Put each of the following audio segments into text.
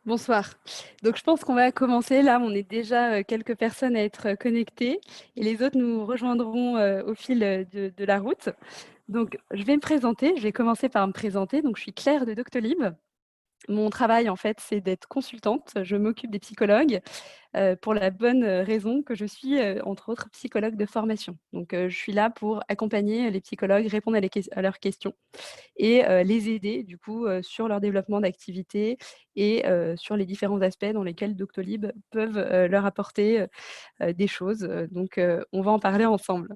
Bonsoir. Donc, je pense qu'on va commencer. Là, on est déjà quelques personnes à être connectées et les autres nous rejoindront au fil de la route. Donc, je vais me présenter. Je vais commencer par me présenter. Donc, je suis Claire de Doctolib. Mon travail, en fait, c'est d'être consultante. Je m'occupe des psychologues pour la bonne raison que je suis, entre autres, psychologue de formation. Donc, je suis là pour accompagner les psychologues, répondre à leurs questions et les aider du coup, sur leur développement d'activité et sur les différents aspects dans lesquels Doctolib peuvent, leur apporter, des choses, donc on va en parler ensemble.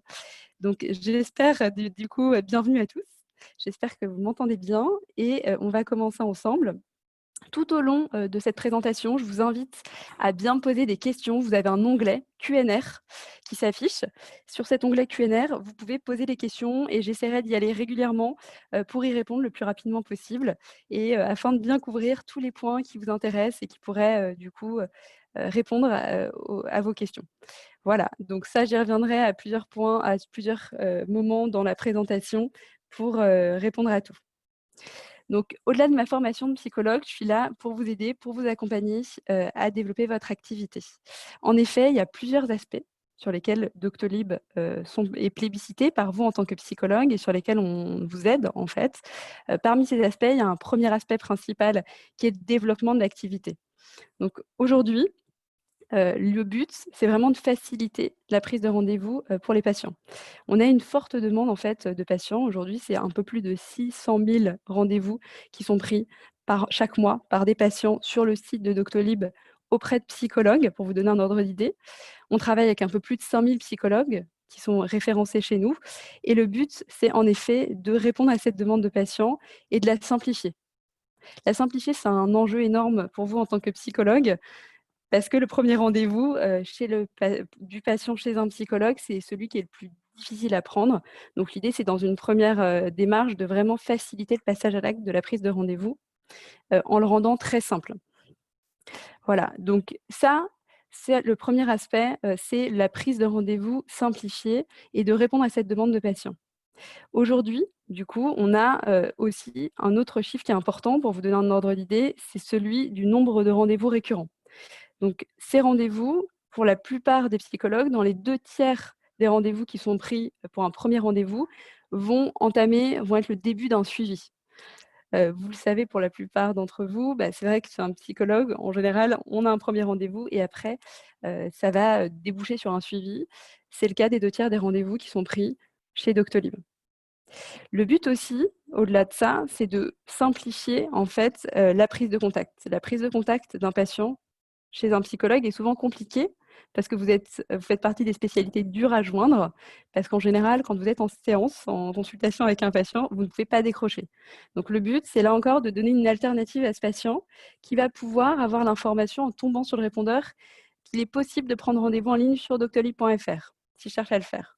Donc j'espère, du coup, bienvenue à tous. J'espère que vous m'entendez bien et on va commencer ensemble. Tout au long, de cette présentation, je vous invite à bien poser des questions. Vous avez un onglet Q&R qui s'affiche. Sur cet onglet Q&R, vous pouvez poser des questions et j'essaierai d'y aller régulièrement, pour y répondre le plus rapidement possible et afin de bien couvrir tous les points qui vous intéressent et qui pourraient, du coup, répondre à vos questions. Voilà, donc ça, j'y reviendrai à plusieurs points, à plusieurs, moments dans la présentation pour, répondre à tout. Donc, au-delà de ma formation de psychologue, je suis là pour vous aider, pour vous accompagner, à développer votre activité. En effet, il y a plusieurs aspects sur lesquels Doctolib, est plébiscité par vous en tant que psychologue et sur lesquels on vous aide, en fait. Parmi ces aspects, il y a un premier aspect principal qui est le développement de l'activité. Donc aujourd'hui, le but, c'est vraiment de faciliter la prise de rendez-vous, pour les patients. On a une forte demande en fait, de patients. Aujourd'hui, c'est un peu plus de 600 000 rendez-vous qui sont pris par chaque mois par des patients sur le site de Doctolib auprès de psychologues, pour vous donner un ordre d'idée. On travaille avec un peu plus de 5 000 psychologues qui sont référencés chez nous et le but, c'est en effet de répondre à cette demande de patients et de la simplifier. La simplifier, c'est un enjeu énorme pour vous en tant que psychologue parce que le premier rendez-vous, chez le pa du patient chez un psychologue, c'est celui qui est le plus difficile à prendre. Donc l'idée, c'est dans une première, démarche de vraiment faciliter le passage à l'acte de la prise de rendez-vous, en le rendant très simple. Voilà, donc ça, c'est le premier aspect, c'est la prise de rendez-vous simplifiée et de répondre à cette demande de patient. Aujourd'hui, du coup, on a, aussi un autre chiffre qui est important pour vous donner un ordre d'idée, c'est celui du nombre de rendez-vous récurrents. Donc ces rendez-vous, pour la plupart des psychologues, dans les 2 tiers des rendez-vous qui sont pris, pour un premier rendez-vous, vont être le début d'un suivi. Vous le savez pour la plupart d'entre vous, bah, c'est vrai que chez un psychologue, en général, on a un premier rendez-vous et après, ça va, déboucher sur un suivi. C'est le cas des 2 tiers des rendez-vous qui sont pris chez Doctolib. Le but aussi, au-delà de ça, c'est de simplifier en fait, la prise de contact. La prise de contact d'un patient chez un psychologue est souvent compliqué parce que vous faites partie des spécialités dures à joindre, parce qu'en général, quand vous êtes en séance, en consultation avec un patient, vous ne pouvez pas décrocher. Donc le but, c'est là encore de donner une alternative à ce patient qui va pouvoir avoir l'information en tombant sur le répondeur qu'il est possible de prendre rendez-vous en ligne sur doctolib.fr, s'il cherche à le faire.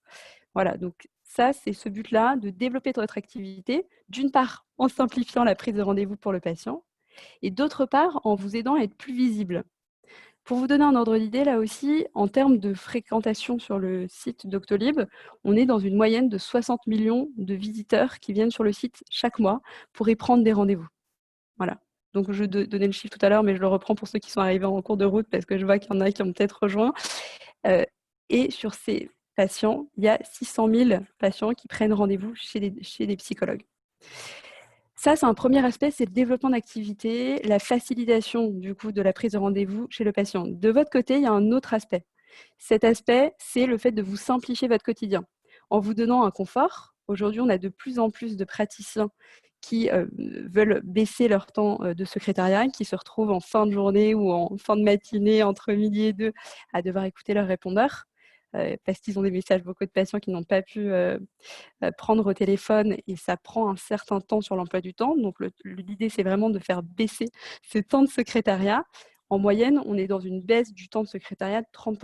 Voilà, donc ça, c'est ce but-là, de développer votre activité, d'une part en simplifiant la prise de rendez-vous pour le patient et d'autre part en vous aidant à être plus visible. Pour vous donner un ordre d'idée, là aussi, en termes de fréquentation sur le site Doctolib, on est dans une moyenne de 60 millions de visiteurs qui viennent sur le site chaque mois pour y prendre des rendez-vous. Voilà. Donc je donnais le chiffre tout à l'heure, mais je le reprends pour ceux qui sont arrivés en cours de route parce que je vois qu'il y en a qui ont peut-être rejoint. Heu et sur ces patients, il y a 600 000 patients qui prennent rendez-vous chez des psychologues. Ça, c'est un premier aspect, c'est le développement d'activité, la facilitation du coup de la prise de rendez-vous chez le patient. De votre côté, il y a un autre aspect. Cet aspect, c'est le fait de vous simplifier votre quotidien en vous donnant un confort. Aujourd'hui, on a de plus en plus de praticiens qui, veulent baisser leur temps, de secrétariat, qui se retrouvent en fin de journée ou en fin de matinée entre midi et 2 à devoir écouter leur répondeur, parce qu'ils ont des messages vocaux de patients qui n'ont pas pu, prendre au téléphone et ça prend un certain temps sur l'emploi du temps. Donc l'idée, c'est vraiment de faire baisser ce temps de secrétariat. En moyenne, on est dans une baisse du temps de secrétariat de 30.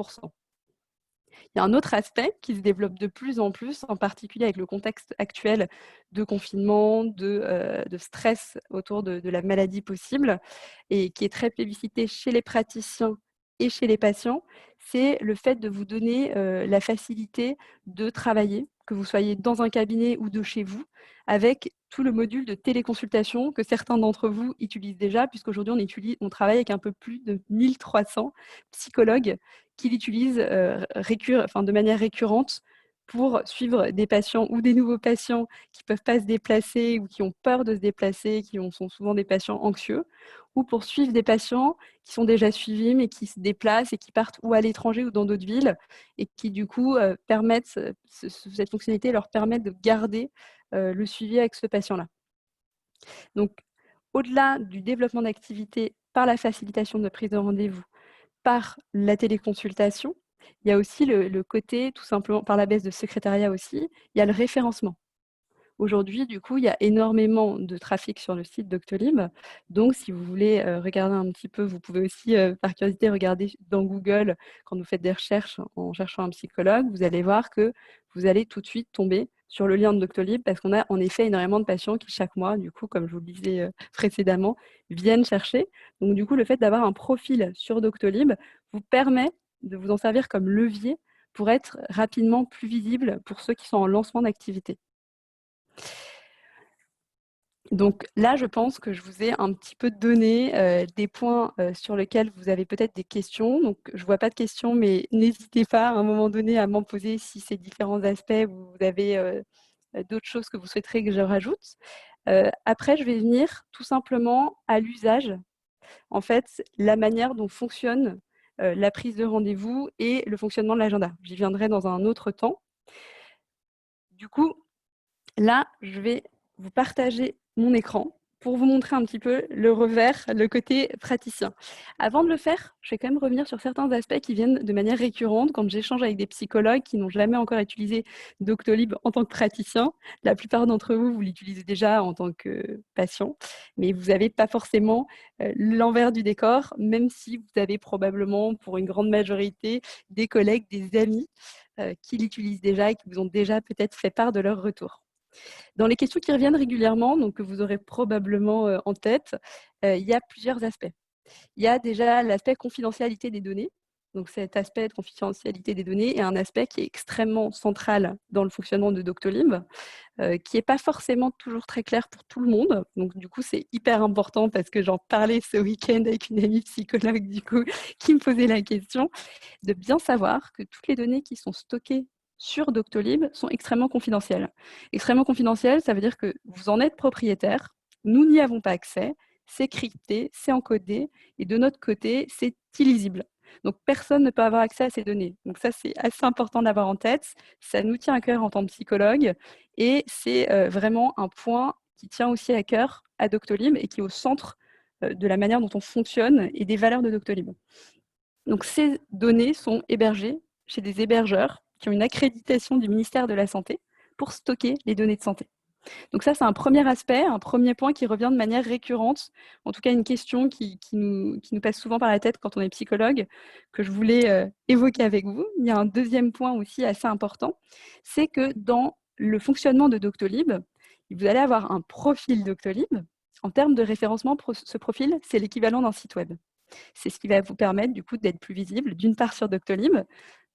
Il y a un autre aspect qui se développe de plus en plus, en particulier avec le contexte actuel de confinement, de stress autour de la maladie possible et qui est très plébiscité chez les praticiens et chez les patients, c'est le fait de vous donner la facilité de travailler, que vous soyez dans un cabinet ou de chez vous, avec tout le module de téléconsultation que certains d'entre vous utilisent déjà, puisqu'aujourd'hui on travaille avec un peu plus de 1300 psychologues qui l'utilisent de manière récurrente pour suivre des patients ou des nouveaux patients qui ne peuvent pas se déplacer ou qui ont peur de se déplacer, sont souvent des patients anxieux, ou pour suivre des patients qui sont déjà suivis mais qui se déplacent et qui partent ou à l'étranger ou dans d'autres villes et qui du coup cette fonctionnalité leur permet de garder le suivi avec ce patient-là. Donc, au-delà du développement d'activité par la facilitation de prise de rendez-vous, par la téléconsultation, il y a aussi le côté, tout simplement, par la baisse de secrétariat aussi, il y a le référencement. Aujourd'hui, du coup, il y a énormément de trafic sur le site Doctolib. Donc, si vous voulez regarder un petit peu, vous pouvez aussi, par curiosité, regarder dans Google, quand vous faites des recherches en cherchant un psychologue, vous allez voir que vous allez tout de suite tomber sur le lien de Doctolib parce qu'on a en effet énormément de patients qui, chaque mois, du coup, comme je vous le disais précédemment, viennent chercher. Donc, du coup, le fait d'avoir un profil sur Doctolib vous permet de vous en servir comme levier pour être rapidement plus visible pour ceux qui sont en lancement d'activité. Donc là, je pense que je vous ai un petit peu donné des points sur lesquels vous avez peut-être des questions. Donc, je ne vois pas de questions, mais n'hésitez pas à un moment donné à m'en poser si ces différents aspects, vous avez d'autres choses que vous souhaiterez que je rajoute. Après, je vais venir tout simplement à l'usage, en fait, la manière dont fonctionne la prise de rendez-vous et le fonctionnement de l'agenda. J'y viendrai dans un autre temps. Du coup, là, je vais vous partager mon écran pour vous montrer un petit peu le revers, le côté praticien. Avant de le faire, je vais quand même revenir sur certains aspects qui viennent de manière récurrente quand j'échange avec des psychologues qui n'ont jamais encore utilisé Doctolib en tant que praticien. La plupart d'entre vous, vous l'utilisez déjà en tant que patient, mais vous n'avez pas forcément l'envers du décor, même si vous avez probablement, pour une grande majorité, des collègues, des amis qui l'utilisent déjà et qui vous ont déjà peut-être fait part de leur retour. Dans les questions qui reviennent régulièrement, donc que vous aurez probablement en tête, il y a plusieurs aspects. Il y a déjà l'aspect confidentialité des données. Donc cet aspect de confidentialité des données est un aspect qui est extrêmement central dans le fonctionnement de Doctolib, qui n'est pas forcément toujours très clair pour tout le monde. Donc du coup, c'est hyper important parce que j'en parlais ce week-end avec une amie psychologue du coup, qui me posait la question, de bien savoir que toutes les données qui sont stockées sur Doctolib sont extrêmement confidentielles. Extrêmement confidentielles, ça veut dire que vous en êtes propriétaire, nous n'y avons pas accès, c'est crypté, c'est encodé, et de notre côté, c'est illisible. Donc, personne ne peut avoir accès à ces données. Donc ça, c'est assez important de l'avoir en tête. Ça nous tient à cœur en tant que psychologue, et c'est vraiment un point qui tient aussi à cœur à Doctolib et qui est au centre de la manière dont on fonctionne et des valeurs de Doctolib. Donc ces données sont hébergées chez des hébergeurs qui ont une accréditation du ministère de la Santé pour stocker les données de santé. Donc ça, c'est un premier aspect, un premier point qui revient de manière récurrente, en tout cas une question qui nous passe souvent par la tête quand on est psychologue, que je voulais évoquer avec vous. Il y a un deuxième point aussi assez important, c'est que dans le fonctionnement de Doctolib, vous allez avoir un profil Doctolib. En termes de référencement, ce profil, c'est l'équivalent d'un site web. C'est ce qui va vous permettre du coup d'être plus visible, d'une part sur Doctolib,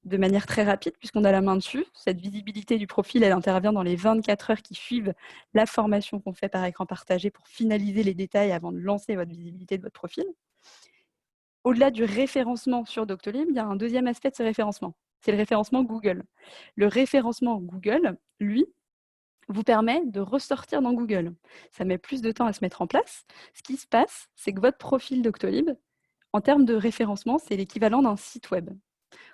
de manière très rapide puisqu'on a la main dessus. Cette visibilité du profil, elle intervient dans les 24 heures qui suivent la formation qu'on fait par écran partagé pour finaliser les détails avant de lancer votre visibilité de votre profil. Au-delà du référencement sur Doctolib, il y a un deuxième aspect de ce référencement, c'est le référencement Google. Le référencement Google, lui, vous permet de ressortir dans Google. Ça met plus de temps à se mettre en place. Ce qui se passe, c'est que votre profil Doctolib, en termes de référencement, c'est l'équivalent d'un site web.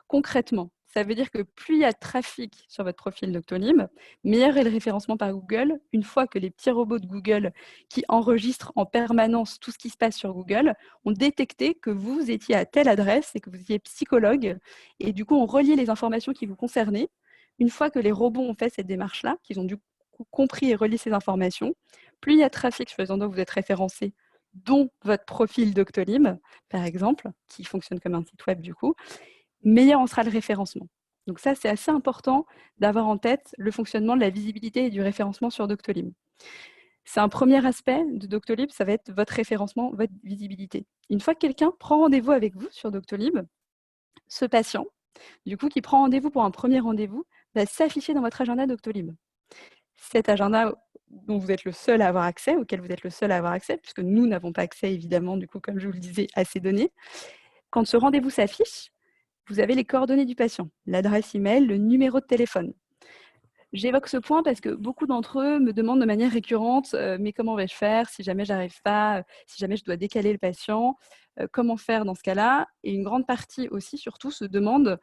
Concrètement, ça veut dire que plus il y a de trafic sur votre profil Doctolib, meilleur est le référencement par Google, une fois que les petits robots de Google qui enregistrent en permanence tout ce qui se passe sur Google ont détecté que vous étiez à telle adresse et que vous étiez psychologue, et du coup ont relié les informations qui vous concernaient. Une fois que les robots ont fait cette démarche-là, qu'ils ont du coup compris et relié ces informations, plus il y a de trafic sur les endroits où vous êtes référencé, dont votre profil Doctolib, par exemple, qui fonctionne comme un site web du coup, meilleur en sera le référencement. Donc ça, c'est assez important d'avoir en tête le fonctionnement de la visibilité et du référencement sur Doctolib. C'est un premier aspect de Doctolib, ça va être votre référencement, votre visibilité. Une fois que quelqu'un prend rendez-vous avec vous sur Doctolib, Ce patient, du coup, qui prend rendez-vous pour un premier rendez-vous, va s'afficher dans votre agenda Doctolib. Cet agenda dont vous êtes le seul à avoir accès, auquel vous êtes le seul à avoir accès, puisque nous n'avons pas accès, évidemment, du coup, comme je vous le disais, à ces données. Quand ce rendez-vous s'affiche, vous avez les coordonnées du patient, l'adresse email, le numéro de téléphone. J'évoque ce point parce que beaucoup d'entre eux me demandent de manière récurrente, mais comment vais-je faire si jamais j'arrive pas, si jamais je dois décaler le patient, comment faire dans ce cas-là? Et une grande partie aussi, surtout, se demande,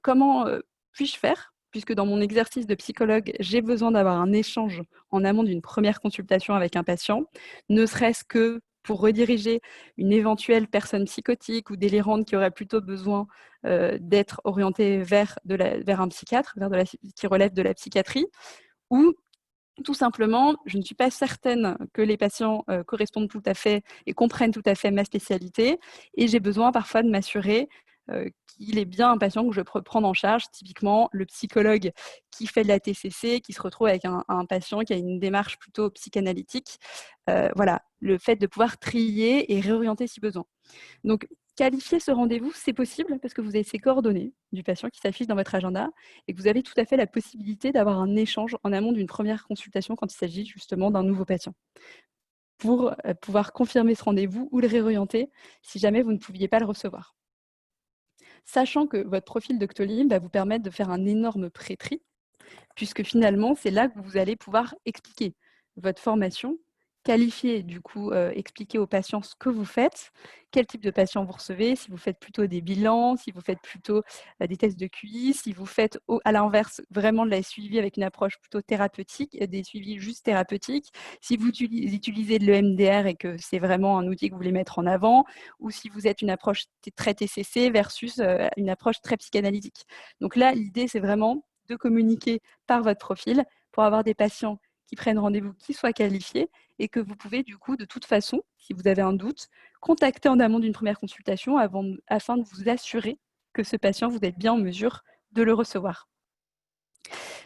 comment, puis-je faire? Puisque dans mon exercice de psychologue, j'ai besoin d'avoir un échange en amont d'une première consultation avec un patient, ne serait-ce que pour rediriger une éventuelle personne psychotique ou délirante qui aurait plutôt besoin d'être orienté vers un psychiatre, qui relève de la psychiatrie, ou tout simplement, je ne suis pas certaine que les patients correspondent tout à fait et comprennent tout à fait ma spécialité, et j'ai besoin parfois de m'assurer qu'il est bien un patient que je peux prendre en charge, typiquement le psychologue qui fait de la TCC, qui se retrouve avec un patient qui a une démarche plutôt psychanalytique. Voilà, le fait de pouvoir trier et réorienter si besoin. Donc, qualifier ce rendez-vous, c'est possible parce que vous avez ces coordonnées du patient qui s'affichent dans votre agenda et que vous avez tout à fait la possibilité d'avoir un échange en amont d'une première consultation quand il s'agit justement d'un nouveau patient pour pouvoir confirmer ce rendez-vous ou le réorienter si jamais vous ne pouviez pas le recevoir. Sachant que votre profil Doctolib va vous permettre de faire un énorme pré-tri puisque finalement, c'est là que vous allez pouvoir expliquer votre formation, qualifier du coup, expliquer aux patients ce que vous faites, quel type de patient vous recevez, si vous faites plutôt des bilans, si vous faites plutôt, des tests de QI, si vous faites à l'inverse vraiment de la suivi avec une approche plutôt thérapeutique, des suivis juste thérapeutiques, si vous utilisez de l'EMDR et que c'est vraiment un outil que vous voulez mettre en avant, ou si vous êtes une approche très TCC versus, une approche très psychanalytique. Donc là, l'idée, c'est vraiment de communiquer par votre profil pour avoir des patients qui prennent rendez-vous, qui soient qualifiés et que vous pouvez du coup, de toute façon, si vous avez un doute, contacter en amont d'une première consultation afin de vous assurer que ce patient, vous êtes bien en mesure de le recevoir.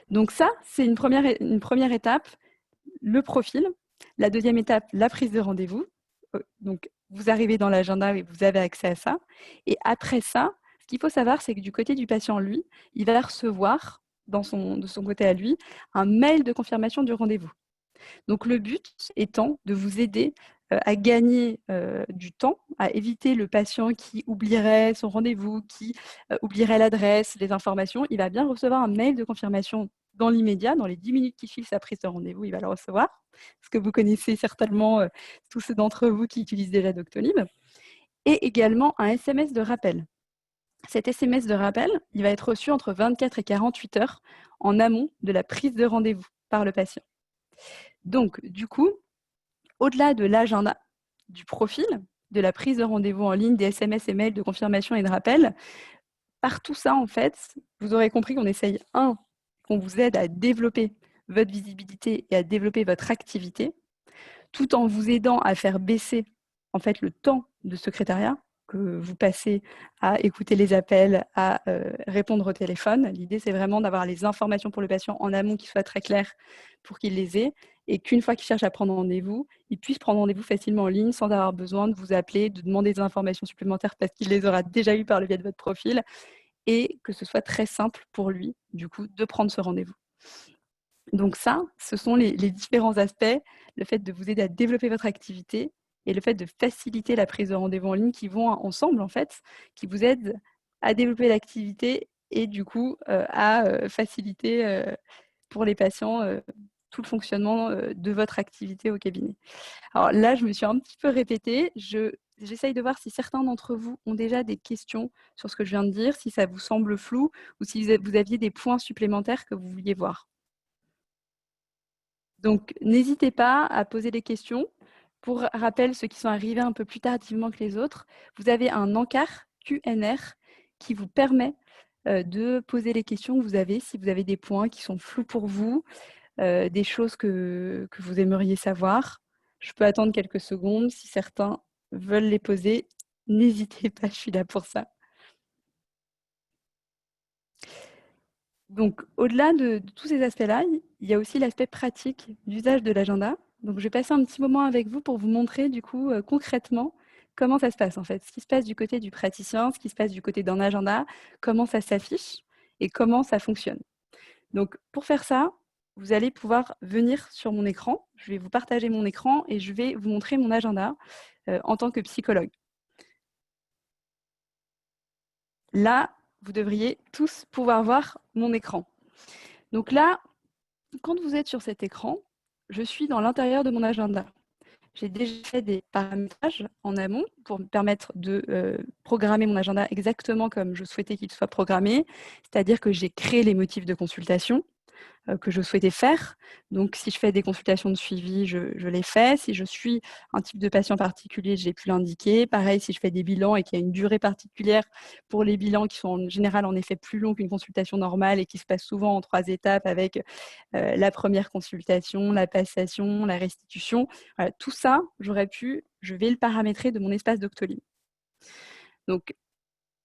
Donc ça, c'est une première étape, le profil. La deuxième étape, la prise de rendez-vous. Donc, vous arrivez dans l'agenda et vous avez accès à ça. Et après ça, ce qu'il faut savoir, c'est que du côté du patient, lui, il va recevoir, de son côté à lui, un mail de confirmation du rendez-vous. Donc, le but étant de vous aider à gagner du temps, à éviter le patient qui oublierait son rendez-vous, qui oublierait l'adresse, les informations. Il va bien recevoir un mail de confirmation dans l'immédiat, dans les 10 minutes qui suivent sa prise de rendez-vous, il va le recevoir. Parce que vous connaissez certainement tous ceux d'entre vous qui utilisent déjà Doctolib. Et également un SMS de rappel. Cet SMS de rappel, il va être reçu entre 24 et 48 heures en amont de la prise de rendez-vous par le patient. Donc, du coup, au-delà de l'agenda, du profil, de la prise de rendez-vous en ligne, des SMS et mails de confirmation et de rappel, par tout ça, en fait, vous aurez compris qu'on essaye, qu'on vous aide à développer votre visibilité et à développer votre activité, tout en vous aidant à faire baisser, en fait, le temps de secrétariat que vous passez à écouter les appels, à répondre au téléphone. L'idée, c'est vraiment d'avoir les informations pour le patient en amont qui soient très claires pour qu'il les ait et qu'une fois qu'il cherche à prendre rendez-vous, il puisse prendre rendez-vous facilement en ligne sans avoir besoin de vous appeler, de demander des informations supplémentaires parce qu'il les aura déjà eues par le biais de votre profil et que ce soit très simple pour lui, du coup, de prendre ce rendez-vous. Donc ça, ce sont les différents aspects, le fait de vous aider à développer votre activité et le fait de faciliter la prise de rendez-vous en ligne qui vont ensemble, en fait, qui vous aident à développer l'activité et du coup, à faciliter pour les patients tout le fonctionnement de votre activité au cabinet. Alors là, je me suis un petit peu répétée. J'essaye de voir si certains d'entre vous ont déjà des questions sur ce que je viens de dire, si ça vous semble flou ou si vous aviez des points supplémentaires que vous vouliez voir. Donc, n'hésitez pas à poser des questions. Pour rappel, ceux qui sont arrivés un peu plus tardivement que les autres, vous avez un encart QNR qui vous permet de poser les questions que vous avez, si vous avez des points qui sont flous pour vous, des choses que vous aimeriez savoir. Je peux attendre quelques secondes. Si certains veulent les poser, n'hésitez pas, je suis là pour ça. Donc, au-delà de tous ces aspects-là, il y a aussi l'aspect pratique d'usage de l'agenda. Donc, je vais passer un petit moment avec vous pour vous montrer, du coup, concrètement, comment ça se passe en fait? Ce qui se passe du côté du praticien, ce qui se passe du côté d'un agenda, comment ça s'affiche et comment ça fonctionne. Donc pour faire ça, vous allez pouvoir venir sur mon écran. Je vais vous partager mon écran et je vais vous montrer mon agenda en tant que psychologue. Là, vous devriez tous pouvoir voir mon écran. Donc là, quand vous êtes sur cet écran, je suis dans l'intérieur de mon agenda. J'ai déjà fait des paramétrages en amont pour me permettre de programmer mon agenda exactement comme je souhaitais qu'il soit programmé, c'est-à-dire que j'ai créé les motifs de consultation que je souhaitais faire. Donc, si je fais des consultations de suivi, je les fais. Si je suis un type de patient particulier, j'ai pu l'indiquer. Pareil, si je fais des bilans et qu'il y a une durée particulière pour les bilans qui sont en général en effet plus longs qu'une consultation normale et qui se passent souvent en 3 étapes avec la première consultation, la passation, la restitution. Voilà, tout ça, je vais le paramétrer de mon espace Doctolib. Donc,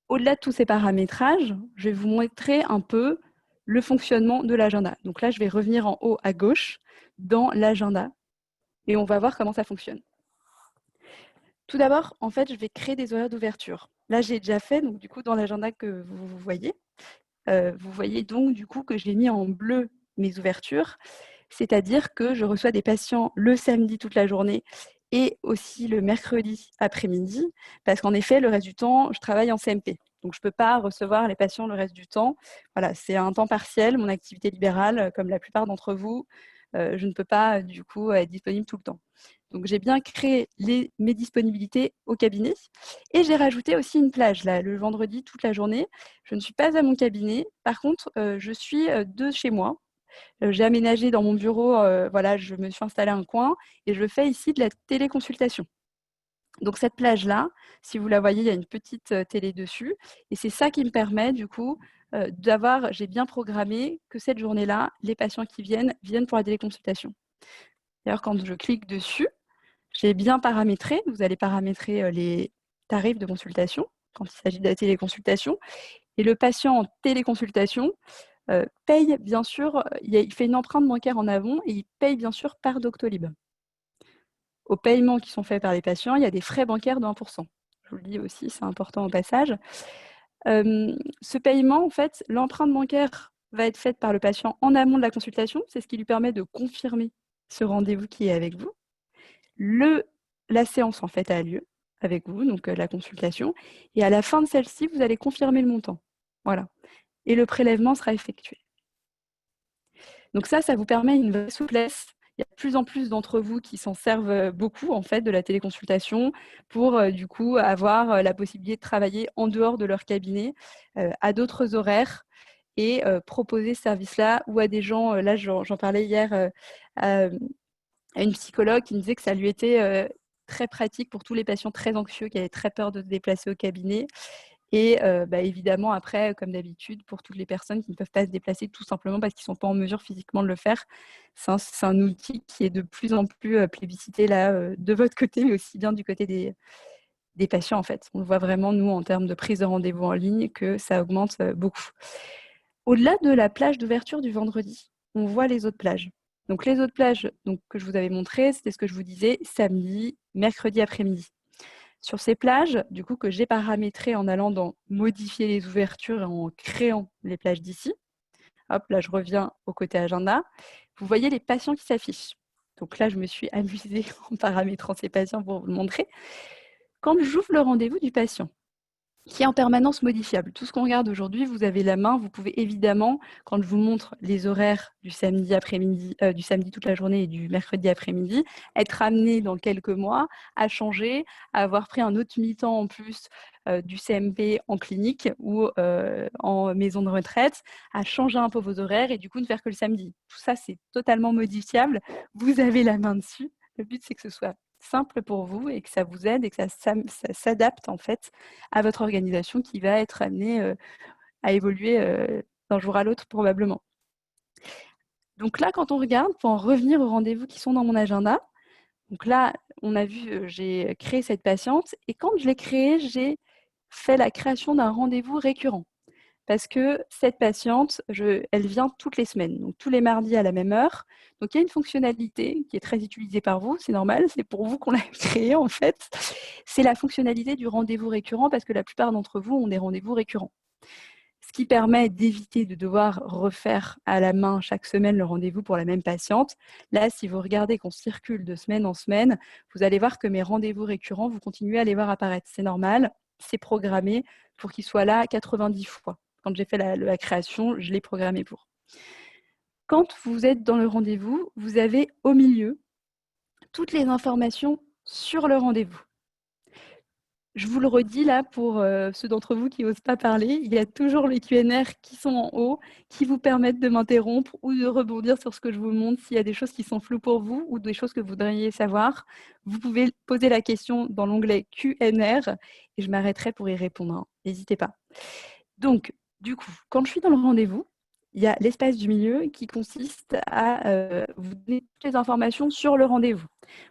au-delà de tous ces paramétrages, je vais vous montrer un peu le fonctionnement de l'agenda. Donc là, je vais revenir en haut à gauche dans l'agenda et on va voir comment ça fonctionne. Tout d'abord, en fait, je vais créer des horaires d'ouverture. Là, j'ai déjà fait, donc du coup, dans l'agenda que vous voyez donc du coup que j'ai mis en bleu mes ouvertures, c'est-à-dire que je reçois des patients le samedi toute la journée et aussi le mercredi après-midi, parce qu'en effet, le reste du temps, je travaille en CMP. Donc, je ne peux pas recevoir les patients le reste du temps. Voilà, c'est un temps partiel, mon activité libérale, comme la plupart d'entre vous. Je ne peux pas, du coup, être disponible tout le temps. Donc, j'ai bien créé mes disponibilités au cabinet et j'ai rajouté aussi une plage, là, le vendredi, toute la journée. Je ne suis pas à mon cabinet. Par contre, je suis de chez moi. J'ai aménagé dans mon bureau, voilà, je me suis installée un coin et je fais ici de la téléconsultation. Donc cette plage-là, si vous la voyez, il y a une petite télé dessus et c'est ça qui me permet du coup j'ai bien programmé que cette journée-là, les patients qui viennent pour la téléconsultation. D'ailleurs, quand je clique dessus, j'ai bien paramétré, vous allez paramétrer les tarifs de consultation quand il s'agit de la téléconsultation et le patient en téléconsultation paye bien sûr, il fait une empreinte bancaire en avant et il paye bien sûr par Doctolib. Aux paiements qui sont faits par les patients, il y a des frais bancaires de 1%. Je vous le dis aussi, c'est important au passage. Ce paiement, en fait, l'empreinte bancaire va être faite par le patient en amont de la consultation. C'est ce qui lui permet de confirmer ce rendez-vous qui est avec vous. La séance, en fait, a lieu avec vous, donc la consultation. Et à la fin de celle-ci, vous allez confirmer le montant. Voilà. Et le prélèvement sera effectué. Donc ça vous permet une vraie souplesse. Il y a de plus en plus d'entre vous qui s'en servent beaucoup en fait de la téléconsultation pour du coup avoir la possibilité de travailler en dehors de leur cabinet à d'autres horaires et proposer ce service-là ou à des gens, là j'en parlais hier à une psychologue qui me disait que ça lui était très pratique pour tous les patients très anxieux qui avaient très peur de se déplacer au cabinet. Et évidemment, après, comme d'habitude, pour toutes les personnes qui ne peuvent pas se déplacer tout simplement parce qu'ils ne sont pas en mesure physiquement de le faire, c'est un outil qui est de plus en plus plébiscité là, de votre côté, mais aussi bien du côté des patients en fait. On le voit vraiment, nous, en termes de prise de rendez-vous en ligne, que ça augmente beaucoup. Au-delà de la plage d'ouverture du vendredi, on voit les autres plages. Donc les autres plages que je vous avais montrées, c'était ce que je vous disais, samedi, mercredi après-midi. Sur ces plages, du coup, que j'ai paramétrées en allant dans modifier les ouvertures et en créant les plages d'ici. Hop, là, je reviens au côté agenda. Vous voyez les patients qui s'affichent. Donc là, je me suis amusée en paramétrant ces patients pour vous le montrer. Quand j'ouvre le rendez-vous du patient, qui est en permanence modifiable. Tout ce qu'on regarde aujourd'hui, vous avez la main. Vous pouvez évidemment, quand je vous montre les horaires du samedi après-midi, du samedi toute la journée et du mercredi après-midi, être amené dans quelques mois à changer, à avoir pris un autre mi-temps en plus du CMP en clinique ou en maison de retraite, à changer un peu vos horaires et du coup ne faire que le samedi. Tout ça, c'est totalement modifiable. Vous avez la main dessus. Le but, c'est que ce soit simple pour vous et que ça vous aide et que ça s'adapte en fait à votre organisation qui va être amenée à évoluer d'un jour à l'autre probablement. Donc là, quand on regarde, pour en revenir aux rendez-vous qui sont dans mon agenda, donc là, on a vu, j'ai créé cette patiente et quand je l'ai créée, j'ai fait la création d'un rendez-vous récurrent. parce que cette patiente, elle vient toutes les semaines, donc tous les mardis à la même heure. Donc il y a une fonctionnalité qui est très utilisée par vous, c'est normal, c'est pour vous qu'on l'a créée en fait. C'est la fonctionnalité du rendez-vous récurrent parce que la plupart d'entre vous ont des rendez-vous récurrents. Ce qui permet d'éviter de devoir refaire à la main chaque semaine le rendez-vous pour la même patiente. Là, si vous regardez qu'on circule de semaine en semaine, vous allez voir que mes rendez-vous récurrents, vous continuez à les voir apparaître. C'est normal, c'est programmé pour qu'ils soient là 90 fois. Quand j'ai fait la création, je l'ai programmé pour. Quand vous êtes dans le rendez-vous, vous avez au milieu toutes les informations sur le rendez-vous. Je vous le redis là pour ceux d'entre vous qui n'osent pas parler, il y a toujours les QNR qui sont en haut, qui vous permettent de m'interrompre ou de rebondir sur ce que je vous montre s'il y a des choses qui sont floues pour vous ou des choses que vous voudriez savoir. Vous pouvez poser la question dans l'onglet QNR et je m'arrêterai pour y répondre, hein. N'hésitez pas. Donc, du coup, quand je suis dans le rendez-vous, il y a l'espace du milieu qui consiste à vous donner toutes les informations sur le rendez-vous.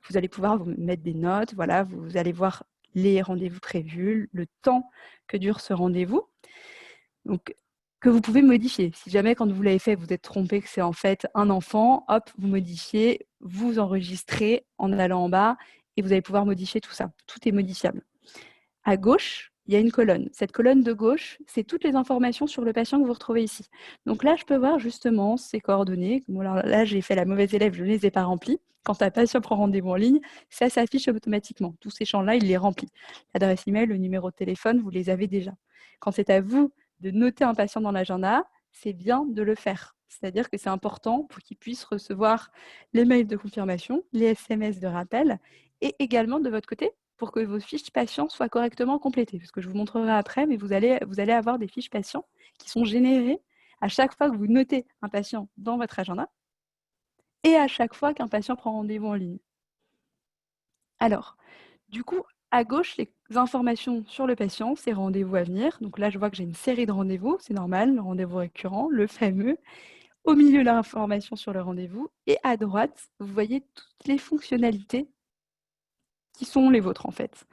Vous allez pouvoir vous mettre des notes, voilà, vous allez voir les rendez-vous prévus, le temps que dure ce rendez-vous, donc que vous pouvez modifier. Si jamais, quand vous l'avez fait, vous êtes trompé que c'est en fait un enfant, hop, vous modifiez, vous enregistrez en allant en bas et vous allez pouvoir modifier tout ça. Tout est modifiable. À gauche, il y a une colonne. Cette colonne de gauche, c'est toutes les informations sur le patient que vous retrouvez ici. Donc là, je peux voir justement ses coordonnées. Bon, alors là, j'ai fait la mauvaise élève, je ne les ai pas remplies. Quand un patient prend rendez-vous en ligne, ça s'affiche automatiquement. Tous ces champs-là, il les remplit. L'adresse email, le numéro de téléphone, vous les avez déjà. Quand c'est à vous de noter un patient dans l'agenda, c'est bien de le faire. C'est-à-dire que c'est important pour qu'il puisse recevoir les mails de confirmation, les SMS de rappel, et également de votre côté, pour que vos fiches patients soient correctement complétées. Parce que je vous montrerai après, mais vous allez avoir des fiches patients qui sont générées à chaque fois que vous notez un patient dans votre agenda et à chaque fois qu'un patient prend rendez-vous en ligne. Alors, du coup, à gauche, les informations sur le patient, ses rendez-vous à venir. Donc là, je vois que j'ai une série de rendez-vous, c'est normal, le rendez-vous récurrent, le fameux. Au milieu, l'information sur le rendez-vous. Et à droite, vous voyez toutes les fonctionnalités qui sont les vôtres en fait.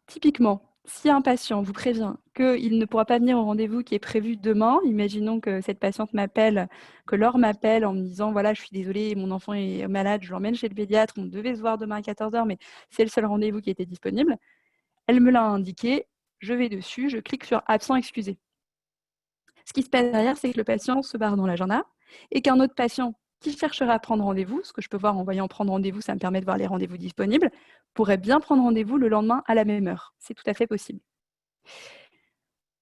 Typiquement, si un patient vous prévient qu'il ne pourra pas venir au rendez-vous qui est prévu demain, imaginons que cette patiente m'appelle, que Laure m'appelle en me disant « Voilà, je suis désolée, mon enfant est malade, je l'emmène chez le pédiatre, on devait se voir demain à 14 h, mais c'est le seul rendez-vous qui était disponible. » Elle me l'a indiqué, je vais dessus, je clique sur « Absent excusé ». Ce qui se passe derrière, c'est que le patient se barre dans l'agenda et qu'un autre patient qui cherchera à prendre rendez-vous, ce que je peux voir en voyant prendre rendez-vous, ça me permet de voir les rendez-vous disponibles, pourrait bien prendre rendez-vous le lendemain à la même heure. C'est tout à fait possible.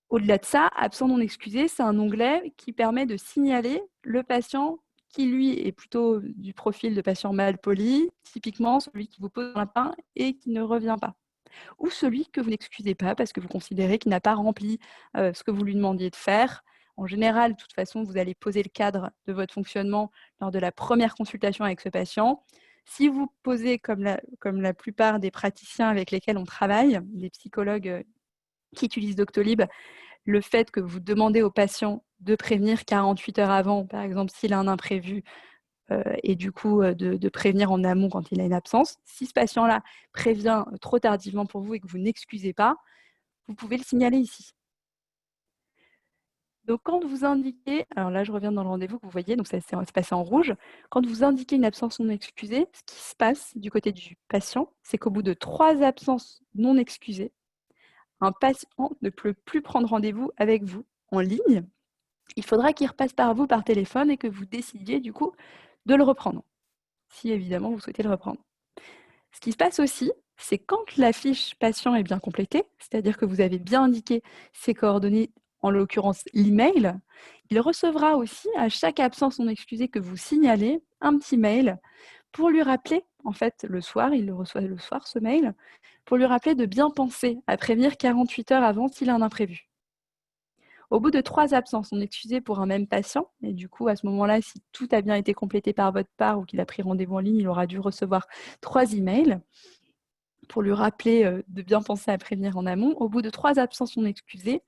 Au-delà de ça, absent non excusé, c'est un onglet qui permet de signaler le patient qui, lui, est plutôt du profil de patient mal poli, typiquement celui qui vous pose un lapin et qui ne revient pas. Ou celui que vous n'excusez pas parce que vous considérez qu'il n'a pas rempli ce que vous lui demandiez de faire. En général, de toute façon, vous allez poser le cadre de votre fonctionnement lors de la première consultation avec ce patient. Si vous posez, comme la plupart des praticiens avec lesquels on travaille, des psychologues qui utilisent Doctolib, le fait que vous demandez au patient de prévenir 48 heures avant, par exemple, s'il a un imprévu, et du coup de prévenir en amont quand il a une absence. Si ce patient-là prévient trop tardivement pour vous et que vous n'excusez pas, vous pouvez le signaler ici. Donc quand vous indiquez, alors là je reviens dans le rendez-vous que vous voyez, donc ça s'est passé en rouge, quand vous indiquez une absence non excusée, ce qui se passe du côté du patient, c'est qu'au bout de 3 absences non excusées, un patient ne peut plus prendre rendez-vous avec vous en ligne. Il faudra qu'il repasse par vous par téléphone et que vous décidiez du coup de le reprendre, si évidemment vous souhaitez le reprendre. Ce qui se passe aussi, c'est quand la fiche patient est bien complétée, c'est-à-dire que vous avez bien indiqué ses coordonnées, en l'occurrence l'email, il recevra aussi à chaque absence non excusée que vous signalez un petit mail pour lui rappeler, en fait le soir, il le reçoit le soir ce mail, pour lui rappeler de bien penser à prévenir 48 heures avant s'il a un imprévu. Au bout de 3 absences non excusées pour un même patient, et du coup, à ce moment-là, si tout a bien été complété par votre part ou qu'il a pris rendez-vous en ligne, il aura dû recevoir 3 emails pour lui rappeler de bien penser à prévenir en amont. Au bout de 3 absences non excusées,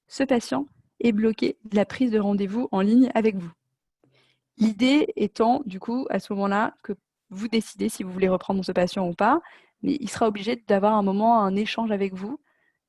ce patient est bloqué de la prise de rendez-vous en ligne avec vous. L'idée étant, du coup, à ce moment-là, que vous décidez si vous voulez reprendre ce patient ou pas, mais il sera obligé d'avoir un moment, un échange avec vous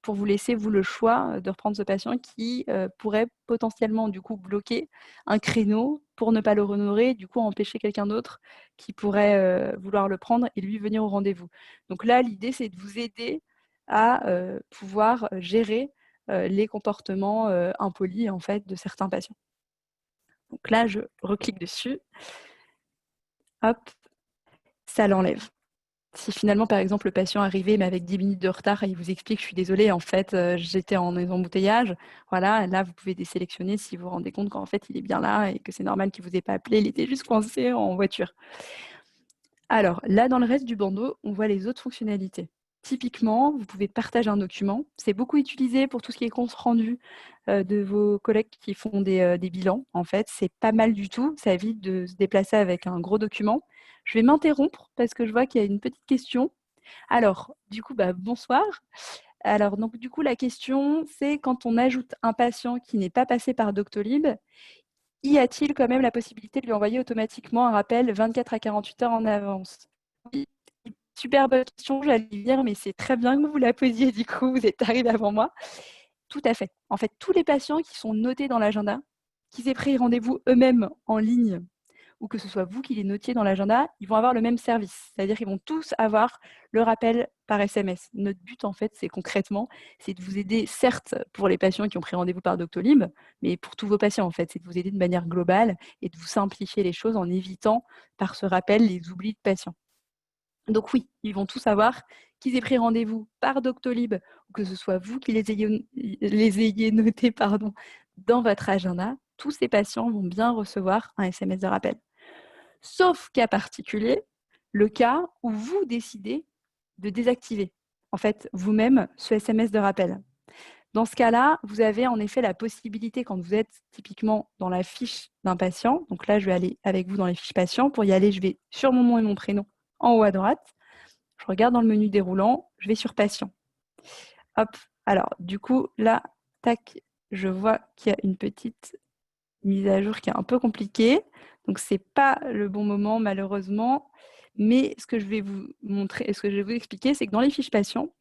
pour vous laisser, vous, le choix de reprendre ce patient qui pourrait potentiellement, du coup, bloquer un créneau pour ne pas le honorer, du coup, empêcher quelqu'un d'autre qui pourrait vouloir le prendre et lui venir au rendez-vous. Donc là, l'idée, c'est de vous aider à pouvoir gérer les comportements impolis, en fait, de certains patients. Donc là, je reclique dessus. Hop, ça l'enlève. Si finalement, par exemple, le patient arrivait mais avec 10 minutes de retard et il vous explique: «Je suis désolé, en fait, j'étais en embouteillage», voilà, là, vous pouvez désélectionner si vous vous rendez compte qu'en fait, il est bien là et que c'est normal qu'il vous ait pas appelé, il était juste coincé en voiture. Alors là, dans le reste du bandeau, on voit les autres fonctionnalités. Typiquement, vous pouvez partager un document. C'est beaucoup utilisé pour tout ce qui est compte rendu de vos collègues qui font des bilans. En fait, c'est pas mal du tout. Ça évite de se déplacer avec un gros document. Je vais m'interrompre parce que je vois qu'il y a une petite question. Alors, du coup, bonsoir. Alors, donc, du coup, la question, c'est quand on ajoute un patient qui n'est pas passé par Doctolib, y a-t-il quand même la possibilité de lui envoyer automatiquement un rappel 24 à 48 heures en avance? Oui, super bonne question, j'allais y venir, mais c'est très bien que vous la posiez du coup, vous êtes arrivé avant moi. Tout à fait. En fait, tous les patients qui sont notés dans l'agenda, qu'ils aient pris rendez-vous eux-mêmes en ligne ou que ce soit vous qui les notiez dans l'agenda, ils vont avoir le même service. C'est-à-dire qu'ils vont tous avoir le rappel par SMS. Notre but, en fait, c'est concrètement, c'est de vous aider, certes, pour les patients qui ont pris rendez-vous par Doctolib, mais pour tous vos patients, en fait, c'est de vous aider de manière globale et de vous simplifier les choses en évitant, par ce rappel, les oublis de patients. Donc oui, ils vont tous avoir qu'ils aient pris rendez-vous par Doctolib ou que ce soit vous qui les ayez notés dans votre agenda, tous ces patients vont bien recevoir un SMS de rappel. Sauf cas particulier, le cas où vous décidez de désactiver, en fait, vous-même, ce SMS de rappel. Dans ce cas-là, vous avez en effet la possibilité, quand vous êtes typiquement dans la fiche d'un patient, donc là, je vais aller avec vous dans les fiches patients. Pour y aller, je vais sur mon nom et mon prénom en haut à droite. Je regarde dans le menu déroulant, je vais sur patient. Hop, alors du coup, là, tac, je vois qu'il y a une petite mise à jour qui est un peu compliquée. Donc, ce n'est pas le bon moment, malheureusement. Mais ce que je vais vous montrer, ce que je vais vous expliquer, c'est que dans les fiches patients,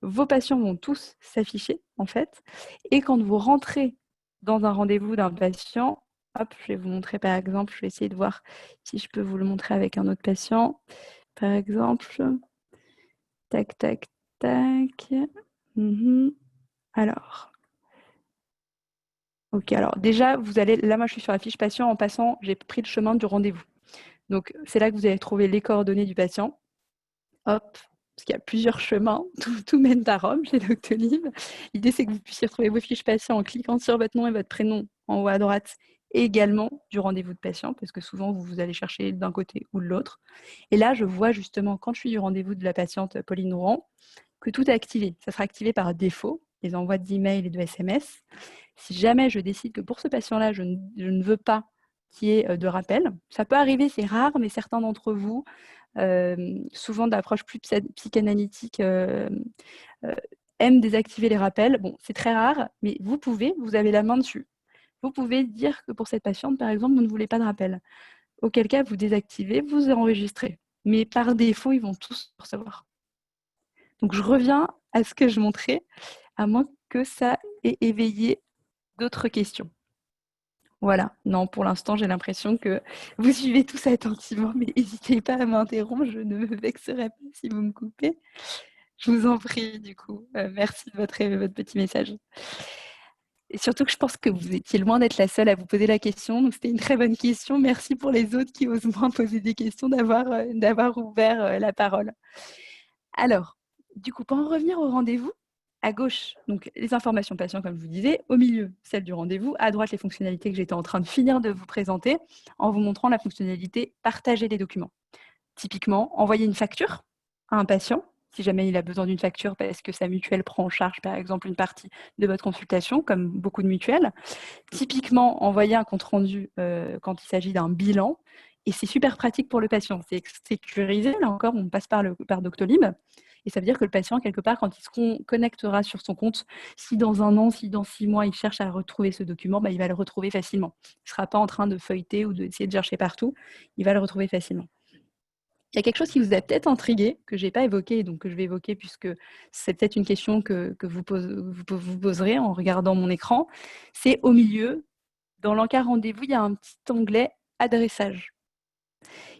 vos patients vont tous s'afficher, en fait. Et quand vous rentrez dans un rendez-vous d'un patient, hop, je vais vous montrer par exemple, je vais essayer de voir si je peux vous le montrer avec un autre patient. Par exemple, tac, tac, tac. Alors, ok, alors déjà, vous allez, là moi je suis sur la fiche patient, en passant, j'ai pris le chemin du rendez-vous. Donc c'est là que vous allez trouver les coordonnées du patient. Hop, parce qu'il y a plusieurs chemins, tout mène à Rome chez Doctolib. L'idée c'est que vous puissiez retrouver vos fiches patients en cliquant sur votre nom et votre prénom en haut à droite, et également du rendez-vous de patient, parce que souvent vous allez chercher d'un côté ou de l'autre. Et là, je vois justement, quand je suis du rendez-vous de la patiente Pauline Rouen, que tout est activé. Ça sera activé par défaut, les envois d'email et de SMS. Si jamais je décide que pour ce patient-là, je ne veux pas qu'il y ait de rappel, ça peut arriver, c'est rare, mais certains d'entre vous, souvent d'approche plus psychanalytique, aiment désactiver les rappels. Bon, c'est très rare, mais vous avez la main dessus. Vous pouvez dire que pour cette patiente, par exemple, vous ne voulez pas de rappel. Auquel cas, vous désactivez, vous enregistrez. Mais par défaut, ils vont tous recevoir. Donc, je reviens à ce que je montrais, à moins que ça ait éveillé d'autres questions. Voilà. Non, pour l'instant, j'ai l'impression que vous suivez tous attentivement, mais n'hésitez pas à m'interrompre, je ne me vexerai pas si vous me coupez. Je vous en prie, du coup. Merci de votre petit message. Et surtout que je pense que vous étiez loin d'être la seule à vous poser la question, donc c'était une très bonne question. Merci pour les autres qui osent moins poser des questions, d'avoir ouvert la parole. Alors, du coup, pour en revenir au rendez-vous, à gauche, donc les informations patients, comme je vous disais, au milieu, celle du rendez-vous, à droite, les fonctionnalités que j'étais en train de finir de vous présenter en vous montrant la fonctionnalité partager les documents. Typiquement, envoyer une facture à un patient, si jamais il a besoin d'une facture parce que sa mutuelle prend en charge, par exemple, une partie de votre consultation, comme beaucoup de mutuelles. Typiquement, envoyer un compte-rendu quand il s'agit d'un bilan. Et c'est super pratique pour le patient. C'est sécurisé, là encore, on passe par Doctolib. Et ça veut dire que le patient, quelque part, quand il se connectera sur son compte, si dans 1 an, si dans 6 mois, il cherche à retrouver ce document, il va le retrouver facilement. Il ne sera pas en train de feuilleter ou d'essayer de chercher partout. Il va le retrouver facilement. Il y a quelque chose qui vous a peut-être intrigué, que je n'ai pas évoqué, donc que je vais évoquer puisque c'est peut-être une question que vous poserez en regardant mon écran. C'est au milieu, dans l'encart rendez-vous, il y a un petit onglet adressage.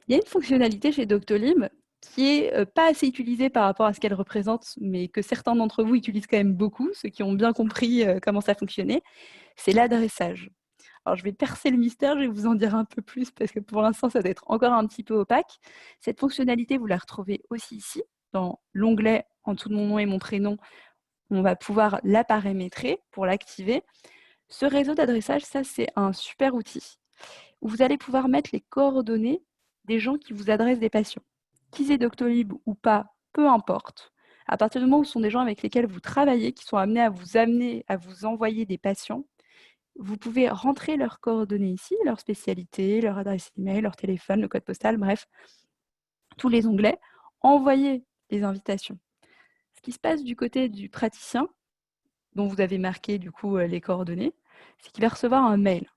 Il y a une fonctionnalité chez Doctolib qui est pas assez utilisée par rapport à ce qu'elle représente, mais que certains d'entre vous utilisent quand même beaucoup, ceux qui ont bien compris comment ça fonctionnait, c'est l'adressage. Alors, je vais percer le mystère, je vais vous en dire un peu plus parce que pour l'instant, ça doit être encore un petit peu opaque. Cette fonctionnalité, vous la retrouvez aussi ici, dans l'onglet en dessous de mon nom et mon prénom. On va pouvoir la paramétrer pour l'activer. Ce réseau d'adressage, ça, c'est un super outil où vous allez pouvoir mettre les coordonnées des gens qui vous adressent des patients. Qu'ils aient Doctolib ou pas, peu importe. À partir du moment où ce sont des gens avec lesquels vous travaillez, qui sont amenés à vous envoyer des patients, vous pouvez rentrer leurs coordonnées ici, leur spécialité, leur adresse email, leur téléphone, le code postal, bref, tous les onglets, envoyer les invitations. Ce qui se passe du côté du praticien, dont vous avez marqué du coup les coordonnées, c'est qu'il va recevoir un mail.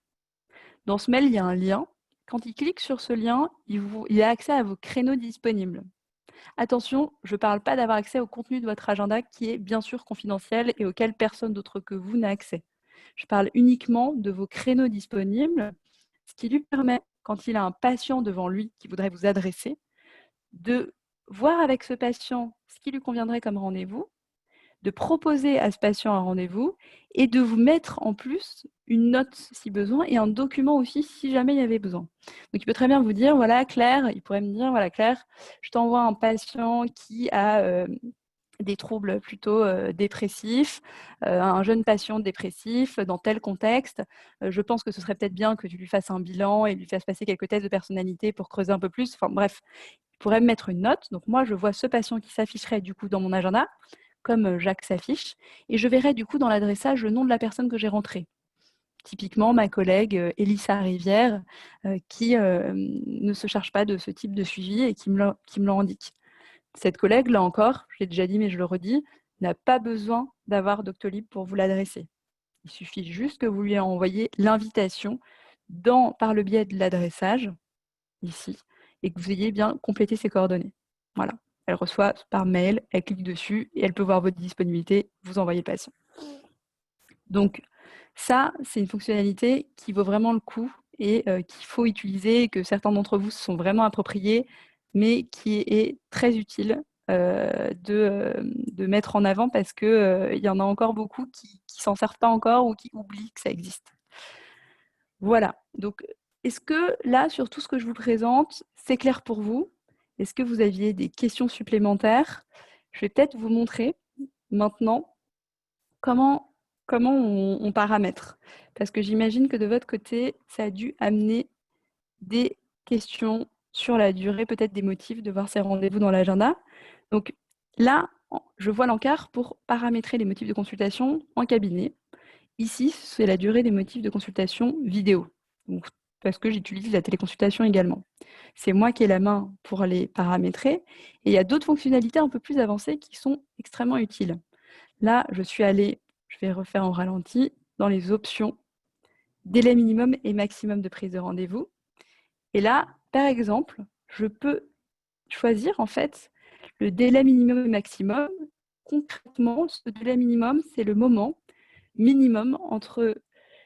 Dans ce mail, il y a un lien. Quand il clique sur ce lien, il a accès à vos créneaux disponibles. Attention, je ne parle pas d'avoir accès au contenu de votre agenda qui est bien sûr confidentiel et auquel personne d'autre que vous n'a accès. Je parle uniquement de vos créneaux disponibles, ce qui lui permet, quand il a un patient devant lui qui voudrait vous adresser, de voir avec ce patient ce qui lui conviendrait comme rendez-vous, de proposer à ce patient un rendez-vous et de vous mettre en plus une note si besoin et un document aussi si jamais il y avait besoin. Donc il peut très bien vous dire, voilà Claire, il pourrait me dire, voilà Claire, je t'envoie un patient qui a des troubles plutôt dépressifs, un jeune patient dépressif dans tel contexte. Je pense que ce serait peut-être bien que tu lui fasses un bilan et lui fasses passer quelques tests de personnalité pour creuser un peu plus. Enfin bref, il pourrait me mettre une note. Donc moi, je vois ce patient qui s'afficherait du coup dans mon agenda, comme Jacques s'affiche, et je verrai du coup dans l'adressage le nom de la personne que j'ai rentrée. Typiquement, ma collègue Elissa Rivière, qui ne se charge pas de ce type de suivi et qui me le indique. Cette collègue, là encore, je l'ai déjà dit mais je le redis, n'a pas besoin d'avoir Doctolib pour vous l'adresser. Il suffit juste que vous lui envoyiez l'invitation par le biais de l'adressage, ici, et que vous ayez bien complété ses coordonnées. Voilà. Elle reçoit par mail, elle clique dessus et elle peut voir votre disponibilité, vous envoyez le patient. Donc ça, c'est une fonctionnalité qui vaut vraiment le coup et qu'il faut utiliser, que certains d'entre vous se sont vraiment appropriés, mais qui est très utile de mettre en avant parce qu'il y en a encore beaucoup qui ne s'en servent pas encore ou qui oublient que ça existe. Voilà. Donc, est-ce que là, sur tout ce que je vous présente, c'est clair pour vous? Est-ce que vous aviez des questions supplémentaires? Je vais peut-être vous montrer maintenant comment on paramètre. Parce que j'imagine que de votre côté, ça a dû amener des questions sur la durée, peut-être des motifs de voir ces rendez-vous dans l'agenda. Donc là, je vois l'encart pour paramétrer les motifs de consultation en cabinet. Ici, c'est la durée des motifs de consultation vidéo, donc, parce que j'utilise la téléconsultation également. C'est moi qui ai la main pour les paramétrer. Et il y a d'autres fonctionnalités un peu plus avancées qui sont extrêmement utiles. Là, je vais refaire en ralenti, dans les options, délai minimum et maximum de prise de rendez-vous. Et là, par exemple, je peux choisir en fait le délai minimum et maximum. Concrètement, ce délai minimum, c'est le moment minimum entre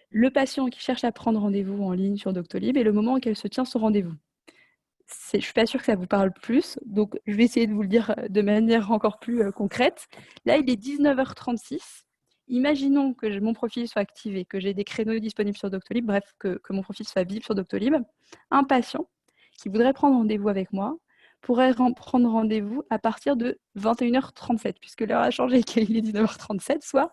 le patient qui cherche à prendre rendez-vous en ligne sur Doctolib et le moment auquel se tient son rendez-vous. Je ne suis pas sûre que ça vous parle plus, donc je vais essayer de vous le dire de manière encore plus concrète. Là, il est 19h36. Imaginons que mon profil soit activé, que j'ai des créneaux disponibles sur Doctolib, bref, que mon profil soit visible sur Doctolib. Un patient qui voudrait prendre rendez-vous avec moi pourrait prendre rendez-vous à partir de 21h37, puisque l'heure a changé et qu'il est 19h37, soit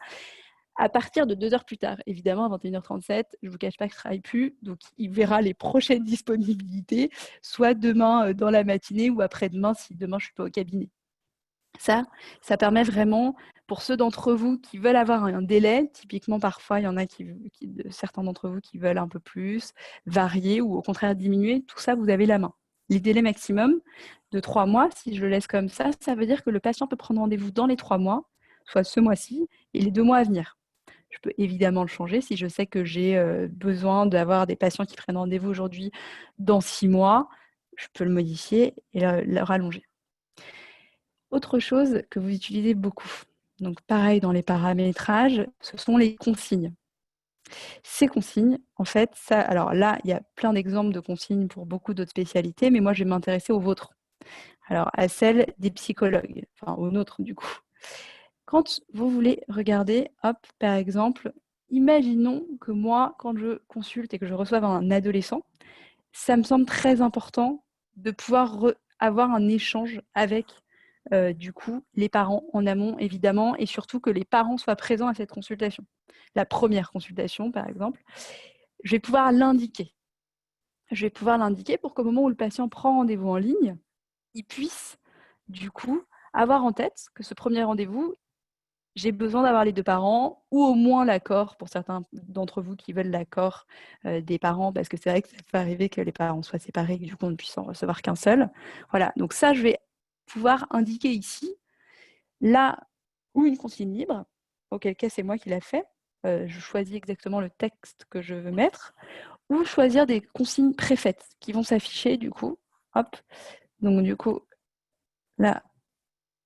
à partir de 2 heures plus tard. Évidemment, à 21h37, je ne vous cache pas que je ne travaille plus, donc il verra les prochaines disponibilités, soit demain dans la matinée ou après-demain si demain je ne suis pas au cabinet. Ça permet vraiment, pour ceux d'entre vous qui veulent avoir un délai, typiquement parfois il y en a certains d'entre vous qui veulent un peu plus, varier ou au contraire diminuer, tout ça vous avez la main. Les délais maximum de 3 mois, si je le laisse comme ça veut dire que le patient peut prendre rendez-vous dans les 3 mois, soit ce mois-ci et les 2 mois à venir. Je peux évidemment le changer si je sais que j'ai besoin d'avoir des patients qui prennent rendez-vous aujourd'hui dans 6 mois. je peux le modifier et le rallonger. Autre chose que vous utilisez beaucoup, donc pareil dans les paramétrages, ce sont les consignes. Ces consignes, en fait, ça, alors là, il y a plein d'exemples de consignes pour beaucoup d'autres spécialités, mais moi, je vais m'intéresser aux vôtres. Alors, à celles des psychologues, enfin aux nôtres du coup. Quand vous voulez regarder, hop, par exemple, imaginons que moi, quand je consulte et que je reçoive un adolescent, ça me semble très important de pouvoir avoir un échange avec du coup les parents en amont évidemment et surtout que les parents soient présents à cette consultation. La première consultation par exemple, je vais pouvoir l'indiquer. Je vais pouvoir l'indiquer pour qu'au moment où le patient prend rendez-vous en ligne, il puisse du coup avoir en tête que ce premier rendez-vous, j'ai besoin d'avoir les deux parents ou au moins l'accord pour certains d'entre vous qui veulent l'accord des parents parce que c'est vrai que ça peut arriver que les parents soient séparés et que du coup on ne puisse en recevoir qu'un seul. Voilà, donc ça je vais pouvoir indiquer ici là ou une consigne libre, auquel cas c'est moi qui l'ai fait. Je choisis exactement le texte que je veux mettre ou choisir des consignes préfaites qui vont s'afficher du coup. Hop, donc du coup là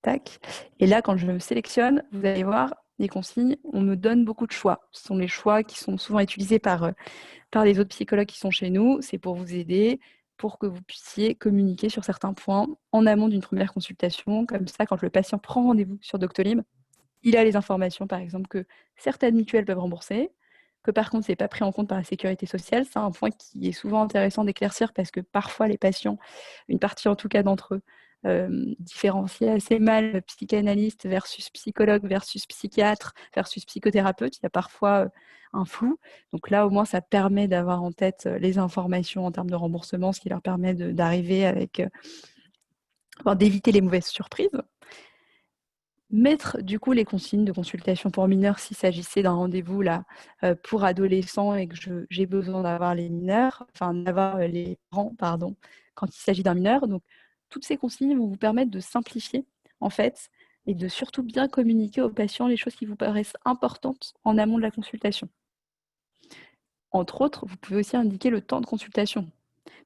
tac. Et là, quand je me sélectionne, vous allez voir, les consignes, on me donne beaucoup de choix. Ce sont les choix qui sont souvent utilisés par les autres psychologues qui sont chez nous. C'est pour vous aider, pour que vous puissiez communiquer sur certains points en amont d'une première consultation. Comme ça, quand le patient prend rendez-vous sur Doctolib, il a les informations, par exemple, que certaines mutuelles peuvent rembourser, que par contre, ce n'est pas pris en compte par la sécurité sociale. C'est un point qui est souvent intéressant d'éclaircir parce que parfois, les patients, une partie en tout cas d'entre eux, différencient assez mal psychanalyste versus psychologue versus psychiatre versus psychothérapeute. Il y a parfois un flou. Donc là, au moins, ça permet d'avoir en tête les informations en termes de remboursement, ce qui leur permet d'arriver avec, d'éviter les mauvaises surprises. Mettre du coup les consignes de consultation pour mineurs s'il s'agissait d'un rendez-vous là pour adolescents et que j'ai besoin d'avoir les mineurs, enfin d'avoir les parents, pardon, quand il s'agit d'un mineur. Donc toutes ces consignes vont vous permettre de simplifier en fait et de surtout bien communiquer aux patients les choses qui vous paraissent importantes en amont de la consultation. Entre autres, vous pouvez aussi indiquer le temps de consultation.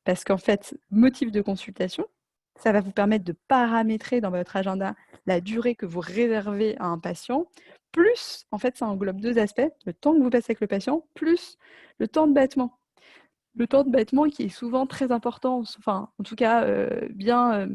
Parce qu'en fait, motif de consultation, ça va vous permettre de paramétrer dans votre agenda la durée que vous réservez à un patient, plus, en fait, ça englobe deux aspects, le temps que vous passez avec le patient, plus le temps de battement. Le temps de battement qui est souvent très important, enfin, en tout cas, bien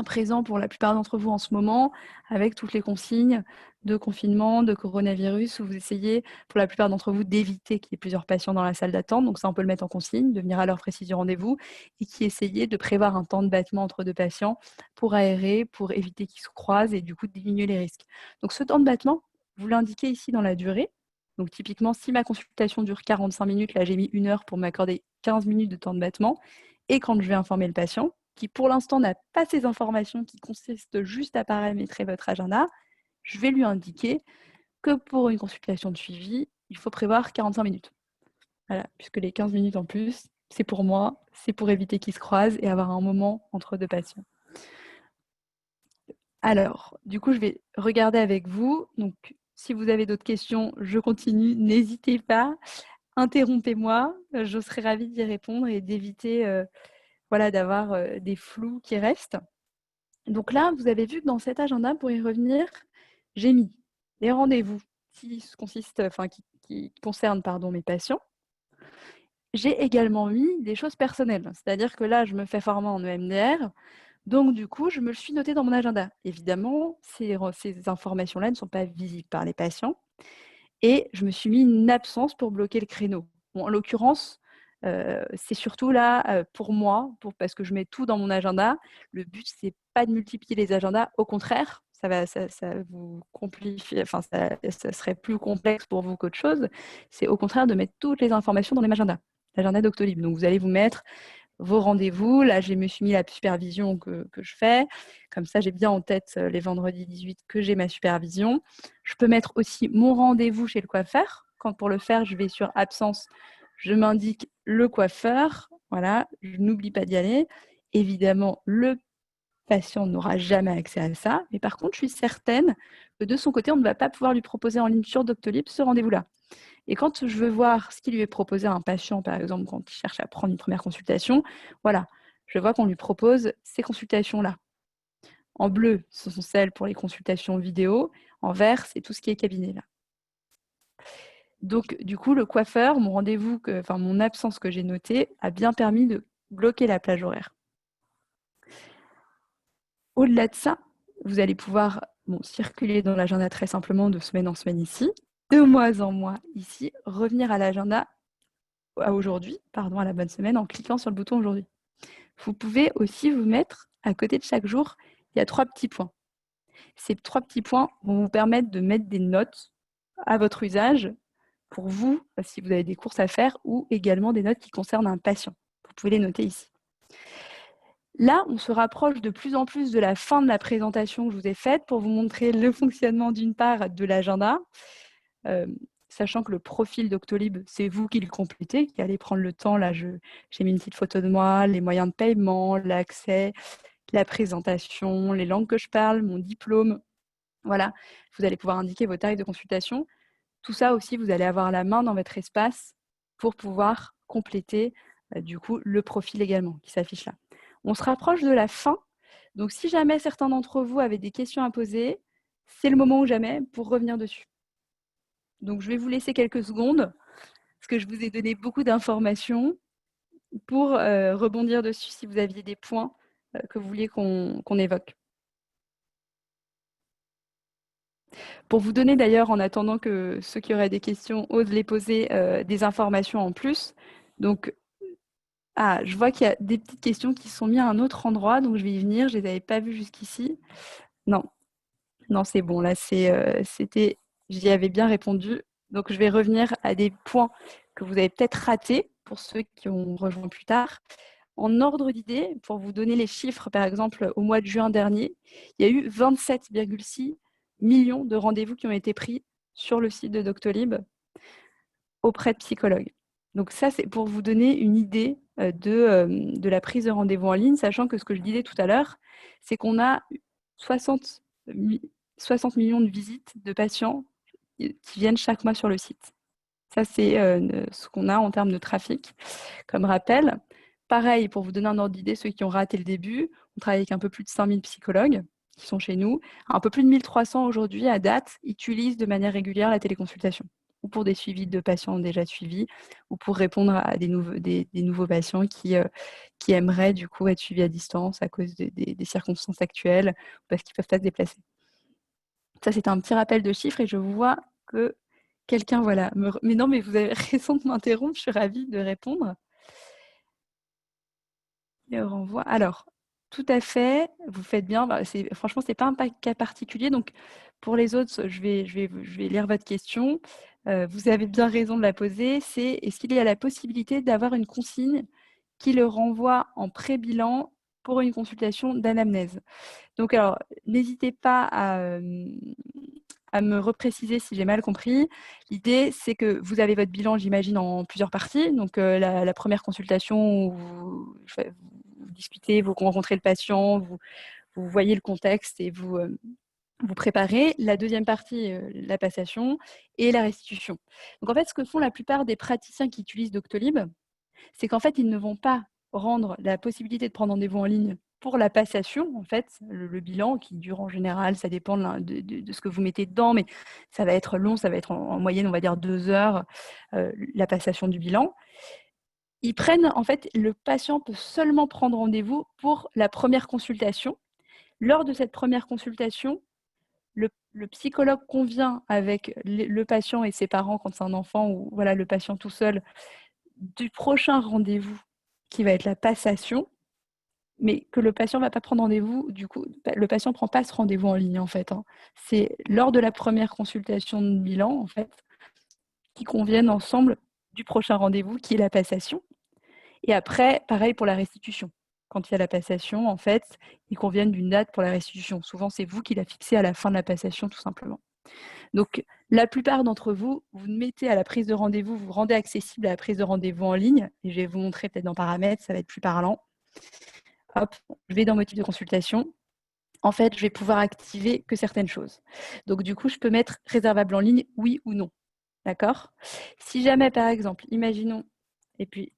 présent pour la plupart d'entre vous en ce moment, avec toutes les consignes de confinement, de coronavirus, où vous essayez, pour la plupart d'entre vous, d'éviter qu'il y ait plusieurs patients dans la salle d'attente. Donc ça, on peut le mettre en consigne, de venir à l'heure précise du rendez-vous, et qui essayait de prévoir un temps de battement entre deux patients pour aérer, pour éviter qu'ils se croisent et du coup diminuer les risques. Donc ce temps de battement, vous l'indiquez ici dans la durée. Donc typiquement, si ma consultation dure 45 minutes, là j'ai mis 1 heure pour m'accorder 15 minutes de temps de battement. Et quand je vais informer le patient, qui pour l'instant n'a pas ces informations, qui consistent juste à paramétrer votre agenda, je vais lui indiquer que pour une consultation de suivi, il faut prévoir 45 minutes. Voilà, puisque les 15 minutes en plus, c'est pour moi, c'est pour éviter qu'ils se croisent et avoir un moment entre deux patients. Alors, du coup, je vais regarder avec vous. Donc, si vous avez d'autres questions, je continue. N'hésitez pas, interrompez-moi. Je serai ravie d'y répondre et d'éviter voilà, d'avoir des flous qui restent. Donc là, vous avez vu que dans cet agenda, pour y revenir, j'ai mis les rendez-vous qui concernent mes patients. J'ai également mis des choses personnelles, c'est-à-dire que là, je me fais former en EMDR, donc du coup, je me le suis noté dans mon agenda. Évidemment, ces informations-là ne sont pas visibles par les patients et je me suis mis une absence pour bloquer le créneau. Bon, en l'occurrence, c'est surtout là pour moi, parce que je mets tout dans mon agenda. Le but, c'est pas de multiplier les agendas. Au contraire, ça vous complifie, enfin, ça serait plus complexe pour vous qu'autre chose. C'est au contraire de mettre toutes les informations dans les agendas. L'agenda Doctolib. Donc, vous allez vous mettre vos rendez-vous. Là, je me suis mis la supervision que je fais. Comme ça, j'ai bien en tête les vendredis 18 que j'ai ma supervision. Je peux mettre aussi mon rendez-vous chez le coiffeur. Quand pour le faire, je vais sur absence, je m'indique le coiffeur. Voilà, je n'oublie pas d'y aller. Évidemment, le patient n'aura jamais accès à ça. Mais par contre, je suis certaine que de son côté, on ne va pas pouvoir lui proposer en ligne sur Doctolib ce rendez-vous-là. Et quand je veux voir ce qui lui est proposé à un patient, par exemple, quand il cherche à prendre une première consultation, voilà, je vois qu'on lui propose ces consultations-là. En bleu, ce sont celles pour les consultations vidéo. En vert, c'est tout ce qui est cabinet là. Donc, du coup, le coiffeur, mon rendez-vous, enfin mon absence que j'ai notée, a bien permis de bloquer la plage horaire. Au-delà de ça, vous allez pouvoir circuler dans l'agenda très simplement de semaine en semaine ici, de mois en mois ici, revenir à l'agenda à aujourd'hui, pardon, à la bonne semaine, en cliquant sur le bouton aujourd'hui. Vous pouvez aussi vous mettre à côté de chaque jour, il y a 3 petits points. Ces 3 petits points vont vous permettre de mettre des notes à votre usage pour vous, si vous avez des courses à faire, ou également des notes qui concernent un patient. Vous pouvez les noter ici. Là, on se rapproche de plus en plus de la fin de la présentation que je vous ai faite pour vous montrer le fonctionnement d'une part de l'agenda, sachant que le profil Doctolib, c'est vous qui le complétez, qui allez prendre le temps. Là, j'ai mis une petite photo de moi, les moyens de paiement, l'accès, la présentation, les langues que je parle, mon diplôme. Voilà, vous allez pouvoir indiquer vos tarifs de consultation. Tout ça aussi, vous allez avoir la main dans votre espace pour pouvoir compléter du coup le profil également qui s'affiche là. On se rapproche de la fin, donc si jamais certains d'entre vous avaient des questions à poser, c'est le moment ou jamais pour revenir dessus. Donc je vais vous laisser quelques secondes, parce que je vous ai donné beaucoup d'informations pour rebondir dessus si vous aviez des points que vous vouliez qu'on évoque. Pour vous donner d'ailleurs, en attendant que ceux qui auraient des questions osent les poser, des informations en plus. Donc, je vois qu'il y a des petites questions qui sont mises à un autre endroit, donc je vais y venir. Je ne les avais pas vues jusqu'ici. Non, non, c'est bon. Là, j'y avais bien répondu. Donc, je vais revenir à des points que vous avez peut-être ratés pour ceux qui ont rejoint plus tard. En ordre d'idée, pour vous donner les chiffres, par exemple, au mois de juin dernier, il y a eu 27,6 millions de rendez-vous qui ont été pris sur le site de Doctolib auprès de psychologues. Donc ça, c'est pour vous donner une idée de la prise de rendez-vous en ligne, sachant que ce que je disais tout à l'heure, c'est qu'on a 60 millions de visites de patients qui viennent chaque mois sur le site. Ça, c'est ce qu'on a en termes de trafic. Comme rappel, pareil, pour vous donner un ordre d'idée, ceux qui ont raté le début, on travaille avec un peu plus de 5000 psychologues qui sont chez nous. Un peu plus de 1300 aujourd'hui, à date, utilisent de manière régulière la téléconsultation, ou pour des suivis de patients déjà suivis, ou pour répondre à des nouveaux patients qui aimeraient du coup être suivis à distance à cause des circonstances actuelles, parce qu'ils ne peuvent pas se déplacer. Ça, c'est un petit rappel de chiffres et je vois que quelqu'un, voilà. Mais non, mais vous avez raison de m'interrompre, je suis ravie de répondre. Le renvoi. Alors, tout à fait, vous faites bien. Franchement, ce n'est pas un cas particulier. Donc, pour les autres, je vais lire votre question. Vous avez bien raison de la poser. C'est est-ce qu'il y a la possibilité d'avoir une consigne qui le renvoie en pré-bilan pour une consultation d'anamnèse? Donc, alors, n'hésitez pas à me repréciser si j'ai mal compris. L'idée, c'est que vous avez votre bilan, j'imagine, en plusieurs parties. Donc, la première consultation où vous discutez, vous rencontrez le patient, vous voyez le contexte et vous préparez. La deuxième partie, la passation et la restitution. Donc, en fait, ce que font la plupart des praticiens qui utilisent Doctolib, c'est qu'en fait, ils ne vont pas rendre la possibilité de prendre rendez-vous en ligne pour la passation, en fait, le bilan qui dure en général, ça dépend de ce que vous mettez dedans, mais ça va être long, ça va être en moyenne, on va dire 2 heures, la passation du bilan. Ils prennent, en fait, le patient peut seulement prendre rendez-vous pour la première consultation. Lors de cette première consultation, le psychologue convient avec le patient et ses parents quand c'est un enfant ou voilà, le patient tout seul du prochain rendez-vous qui va être la passation, mais que le patient ne va pas prendre rendez-vous. Du coup, le patient ne prend pas ce rendez-vous en ligne, en fait. C'est lors de la première consultation de bilan, en fait, qu'ils conviennent ensemble du prochain rendez-vous qui est la passation. Et après, pareil pour la restitution. Quand il y a la passation, en fait, ils conviennent d'une date pour la restitution. Souvent, c'est vous qui la fixez à la fin de la passation, tout simplement. Donc, la plupart d'entre vous, vous mettez à la prise de rendez-vous, vous rendez accessible à la prise de rendez-vous en ligne. Et je vais vous montrer peut-être dans paramètres, ça va être plus parlant. Hop, je vais dans motifs de consultation. En fait, je vais pouvoir activer que certaines choses. Donc, du coup, je peux mettre réservable en ligne, oui ou non. D'accord? Si jamais, par exemple, imaginons, et puis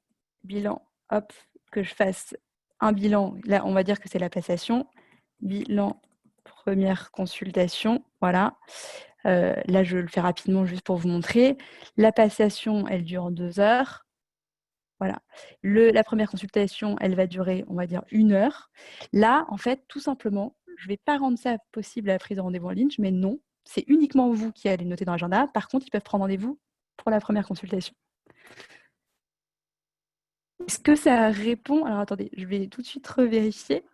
bilan, hop, que je fasse un bilan, là, on va dire que c'est la passation. Bilan, première consultation, voilà. Là, je le fais rapidement juste pour vous montrer. La passation, elle dure 2 heures. Voilà. La première consultation, elle va durer, on va dire, 1 heure. Là, en fait, tout simplement, je ne vais pas rendre ça possible à la prise de rendez-vous en ligne, mais non, c'est uniquement vous qui allez noter dans l'agenda. Par contre, ils peuvent prendre rendez-vous pour la première consultation. Est-ce que ça répond? Alors attendez, je vais tout de suite revérifier.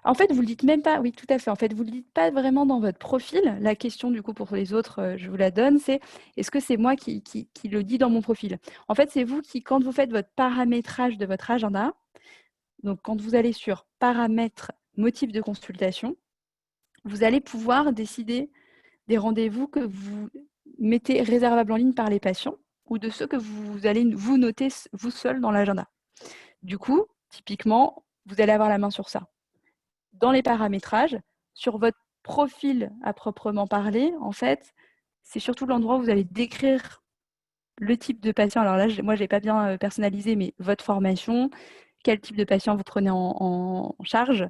En fait, vous le dites même pas, oui, tout à fait. En fait, vous le dites pas vraiment dans votre profil. La question, du coup, pour les autres, je vous la donne, c'est est-ce que c'est moi qui le dis dans mon profil? En fait, c'est vous qui, quand vous faites votre paramétrage de votre agenda, donc quand vous allez sur paramètres, motifs de consultation, vous allez pouvoir décider des rendez-vous que vous mettez réservables en ligne par les patients ou de ceux que vous allez vous noter vous seul dans l'agenda. Du coup, typiquement, vous allez avoir la main sur ça. Dans les paramétrages, sur votre profil à proprement parler, en fait, c'est surtout l'endroit où vous allez décrire le type de patient. Alors là, moi, je n'ai pas bien personnalisé, mais votre formation, quel type de patient vous prenez en charge,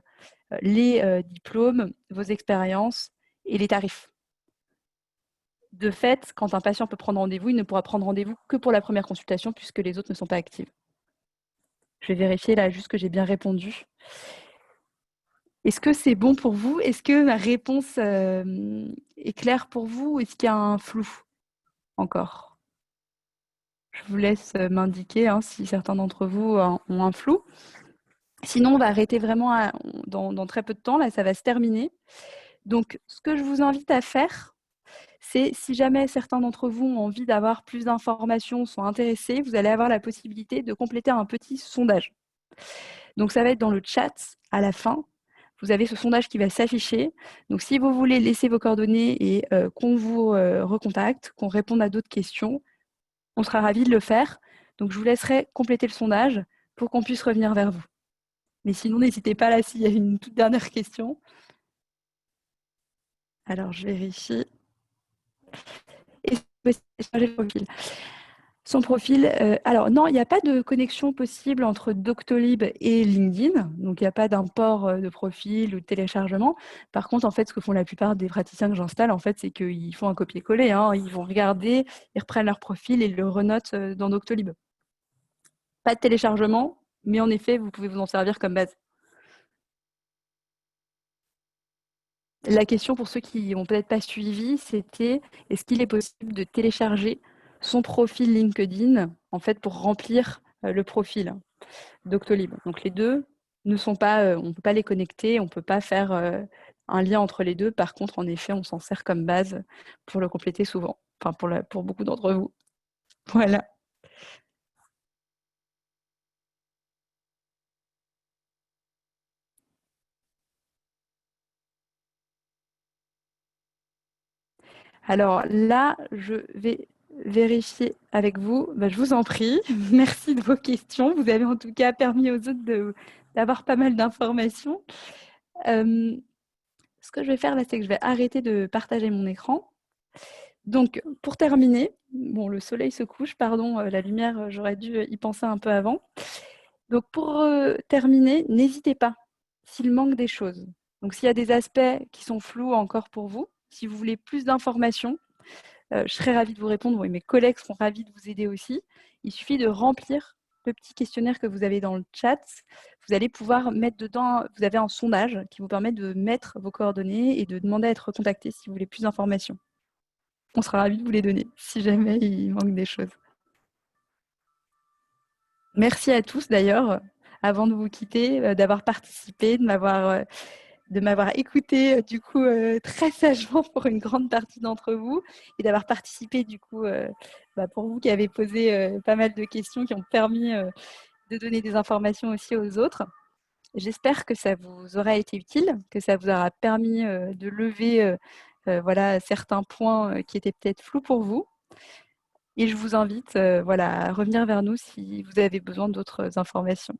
les diplômes, vos expériences et les tarifs. De fait, quand un patient peut prendre rendez-vous, il ne pourra prendre rendez-vous que pour la première consultation puisque les autres ne sont pas actives. Je vais vérifier là juste que j'ai bien répondu. Est-ce que c'est bon pour vous? Est-ce que ma réponse est claire pour vous? Est-ce qu'il y a un flou encore? Je vous laisse m'indiquer si certains d'entre vous ont un flou. Sinon, on va arrêter vraiment dans très peu de temps. Là, ça va se terminer. Donc, ce que je vous invite à faire, c'est si jamais certains d'entre vous ont envie d'avoir plus d'informations, sont intéressés, vous allez avoir la possibilité de compléter un petit sondage. Donc, ça va être dans le chat à la fin. Vous avez ce sondage qui va s'afficher. Donc, si vous voulez laisser vos coordonnées et qu'on vous recontacte, qu'on réponde à d'autres questions, on sera ravis de le faire. Donc, je vous laisserai compléter le sondage pour qu'on puisse revenir vers vous. Mais sinon, n'hésitez pas là s'il y a une toute dernière question. Alors, je vérifie. Et changer le profil. Son profil, alors non, il n'y a pas de connexion possible entre Doctolib et LinkedIn, donc il n'y a pas d'import de profil ou de téléchargement. Par contre, en fait, ce que font la plupart des praticiens que j'installe, en fait, c'est qu'ils font un copier-coller, ils vont regarder, ils reprennent leur profil et le renotent dans Doctolib. Pas de téléchargement, mais en effet, vous pouvez vous en servir comme base. La question pour ceux qui n'ont peut-être pas suivi, c'était est-ce qu'il est possible de télécharger son profil LinkedIn en fait pour remplir le profil Doctolib. Donc les deux ne sont pas, on ne peut pas les connecter, on ne peut pas faire un lien entre les deux. Par contre, en effet, on s'en sert comme base pour le compléter souvent, enfin pour beaucoup d'entre vous. Voilà. Alors là, je vais vérifier avec vous. Je vous en prie. Merci de vos questions. Vous avez en tout cas permis aux autres d'avoir pas mal d'informations. Ce que je vais faire là, c'est que je vais arrêter de partager mon écran. Donc, pour terminer, bon, le soleil se couche, pardon, la lumière, j'aurais dû y penser un peu avant. Donc, pour terminer, n'hésitez pas s'il manque des choses. Donc, s'il y a des aspects qui sont flous encore pour vous, si vous voulez plus d'informations, je serais ravie de vous répondre. Et mes collègues seront ravis de vous aider aussi. Il suffit de remplir le petit questionnaire que vous avez dans le chat. Vous allez pouvoir mettre dedans, vous avez un sondage qui vous permet de mettre vos coordonnées et de demander à être contacté si vous voulez plus d'informations. On sera ravis de vous les donner si jamais il manque des choses. Merci à tous d'ailleurs, avant de vous quitter, d'avoir participé, de m'avoir écouté du coup très sagement pour une grande partie d'entre vous et d'avoir participé du coup pour vous qui avez posé pas mal de questions qui ont permis de donner des informations aussi aux autres. J'espère que ça vous aura été utile, que ça vous aura permis de lever voilà, certains points qui étaient peut-être flous pour vous. Et je vous invite voilà, à revenir vers nous si vous avez besoin d'autres informations.